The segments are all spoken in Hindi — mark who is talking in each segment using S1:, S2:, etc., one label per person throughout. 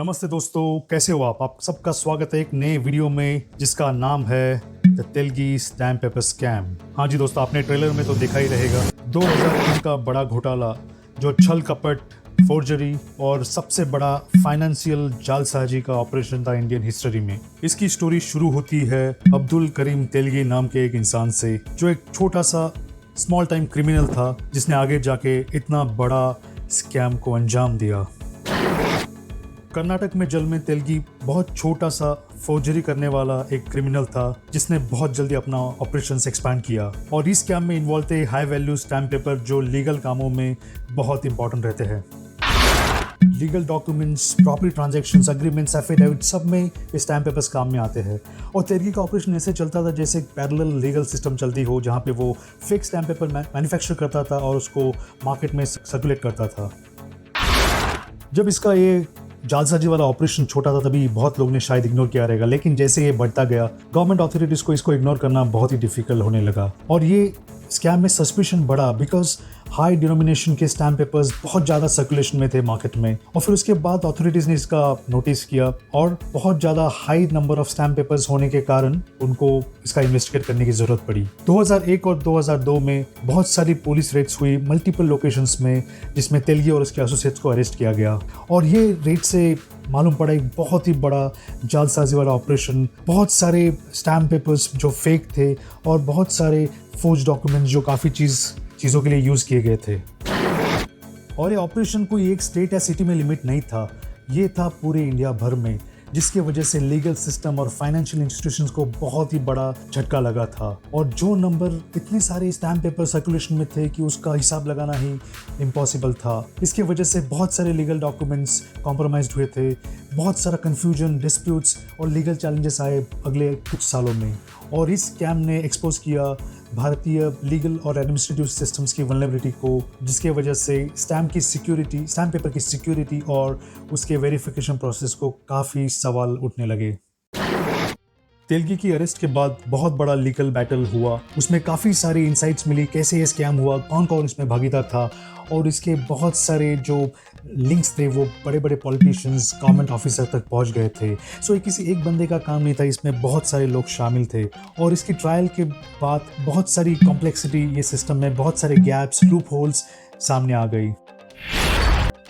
S1: नमस्ते दोस्तों, कैसे हो आप सबका स्वागत है एक नए वीडियो में जिसका नाम है the Telgi stamp paper scam. हाँ जी दोस्तों, आपने ट्रेलर में तो देखा ही रहेगा 2003 का बड़ा घोटाला जो छल कपट, फोर्जरी और सबसे बड़ा फाइनेंशियल जालसाजी का ऑपरेशन था इंडियन हिस्ट्री में। इसकी स्टोरी शुरू होती है अब्दुल करीम तेलगी नाम के एक इंसान से, जो एक छोटा सा स्मॉल टाइम क्रिमिनल था जिसने आगे जाके इतना बड़ा स्कैम को अंजाम दिया। कर्नाटक में जल में तेलगी बहुत छोटा सा फोर्जरी करने वाला एक क्रिमिनल था जिसने बहुत जल्दी अपना ऑपरेशन एक्सपैंड किया और इस स्कैम में इन्वॉल्व थे हाई वैल्यू स्टैम्प पेपर जो लीगल कामों में बहुत इंपॉर्टेंट रहते हैं। Legal documents, property transactions, agreements, affidavit सब में ये स्टैम्प पेपर्स काम में आते हैं। और तेलगी का ऑपरेशन ऐसे चलता था जैसे एक पैरेलल लीगल सिस्टम चलती हो, जहाँ पे वो फिक्स स्टैम्प पेपर मैन्युफैक्चर करता था और उसको मार्केट में सर्कुलेट करता था। जब इसका ये जालसाजी वाला ऑपरेशन छोटा था तभी बहुत लोग ने शायद इग्नोर किया रहेगा, लेकिन जैसे ये बढ़ता गया गवर्नमेंट अथॉरिटीज को इसको इग्नोर करना बहुत ही डिफिकल्ट होने लगा और ये स्कैम में सस्पिशन बढ़ा बिकॉज हाई डिनोमिनेशन के स्टैम्प पेपर्स बहुत ज़्यादा सर्कुलेशन में थे मार्केट में। और फिर उसके बाद अथॉरिटीज़ ने इसका नोटिस किया और बहुत ज़्यादा high number of stamp papers होने के कारण उनको इसका इन्वेस्टिगेट करने की ज़रूरत पड़ी। 2001 और 2002 में बहुत सारी पुलिस रेड्स हुई मल्टीपल लोकेशंस में, जिसमें तेलगी और उसके एसोसिएट्स को अरेस्ट किया गया और ये रेड से मालूम पड़ा एक बहुत ही बड़ा जालसाजी वाला ऑपरेशन। बहुत सारे स्टैम्प पेपर्स जो फेक थे और बहुत सारे फोर्ज डॉक्यूमेंट्स जो काफ़ी चीज़ों के लिए यूज़ किए गए थे। और ये ऑपरेशन कोई एक स्टेट या सिटी में लिमिट नहीं था, ये था पूरे इंडिया भर में, जिसकी वजह से लीगल सिस्टम और फाइनेंशियल इंस्टीट्यूशंस को बहुत ही बड़ा झटका लगा था। और जो नंबर इतने सारे स्टैम्प पेपर सर्कुलेशन में थे कि उसका हिसाब लगाना ही इम्पॉसिबल था। इसकी वजह से बहुत सारे लीगल डॉक्यूमेंट्स कॉम्प्रोमाइज्ड हुए थे, बहुत सारा कन्फ्यूजन, डिस्प्यूट्स और लीगल चैलेंजेस आए अगले कुछ सालों में। और इस स्कैम ने एक्सपोज किया भारतीय लीगल और एडमिनिस्ट्रेटिव सिस्टम्स की वल्नरेबिलिटी को, जिसके वजह से स्टैम्प पेपर की सिक्योरिटी और उसके वेरिफिकेशन प्रोसेस को काफ़ी सवाल उठने लगे। तेलगी की अरेस्ट के बाद बहुत बड़ा लीगल बैटल हुआ, उसमें काफ़ी सारी इंसाइट्स मिली कैसे ये स्कैम हुआ, कौन कौन इसमें भागीदार था और इसके बहुत सारे जो लिंक्स थे वो बड़े बड़े पॉलिटिशियंस, गवर्नमेंट ऑफिसर तक पहुंच गए थे। सो ये किसी एक बंदे का काम नहीं था, इसमें बहुत सारे लोग शामिल थे और इसकी ट्रायल के बाद बहुत सारी कॉम्प्लेक्सिटी ये सिस्टम में, बहुत सारे गैप्स, लूप होल्स सामने आ गई।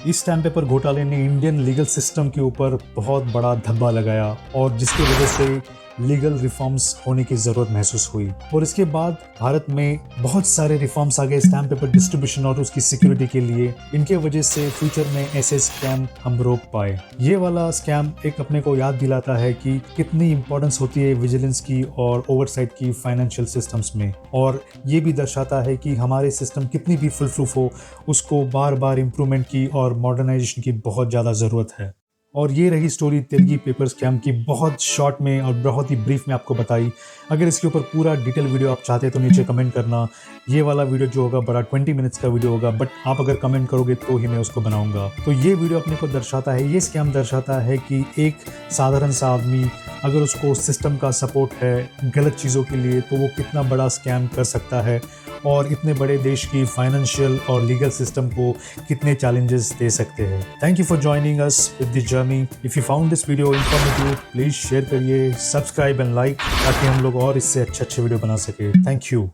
S1: इस स्टैम्प पेपर घोटाले ने इंडियन लीगल सिस्टम के ऊपर बहुत बड़ा धब्बा लगाया और जिसकी वजह से लीगल रिफॉर्म्स होने की ज़रूरत महसूस हुई। और इसके बाद भारत में बहुत सारे रिफॉर्म्स आ गए स्टैम्प पेपर डिस्ट्रीब्यूशन और उसकी सिक्योरिटी के लिए। इनके वजह से फ्यूचर में ऐसे स्कैम हम रोक पाए। ये वाला स्कैम एक अपने को याद दिलाता है कि कितनी इंपॉर्टेंस होती है विजिलेंस की और ओवरसाइट की फाइनेंशियल सिस्टम्स में, और ये भी दर्शाता है कि हमारे सिस्टम कितनी भी फुल प्रूफ हो, उसको बार बार इम्प्रूवमेंट की और मॉडर्नाइजेशन की बहुत ज़्यादा ज़रूरत है। और ये रही स्टोरी तेलगी पेपर स्कैम की, बहुत शॉर्ट में और बहुत ही ब्रीफ में आपको बताई। अगर इसके ऊपर पूरा डिटेल वीडियो आप चाहते हैं तो नीचे कमेंट करना। ये वाला वीडियो जो होगा बड़ा 20 मिनट्स का वीडियो होगा, बट आप अगर कमेंट करोगे तो ही मैं उसको बनाऊंगा। तो ये वीडियो अपने को दर्शाता है, ये स्कैम दर्शाता है कि एक साधारण सा आदमी अगर उसको सिस्टम का सपोर्ट है गलत चीज़ों के लिए तो वो कितना बड़ा स्कैम कर सकता है और इतने बड़े देश की फाइनेंशियल और लीगल सिस्टम को कितने चैलेंजेस दे सकते हैं। Thank you for joining us with the journey. If you found this video informative, please share करिए, सब्सक्राइब एंड लाइक, ताकि हम लोग और इससे अच्छे वीडियो बना सके। Thank you.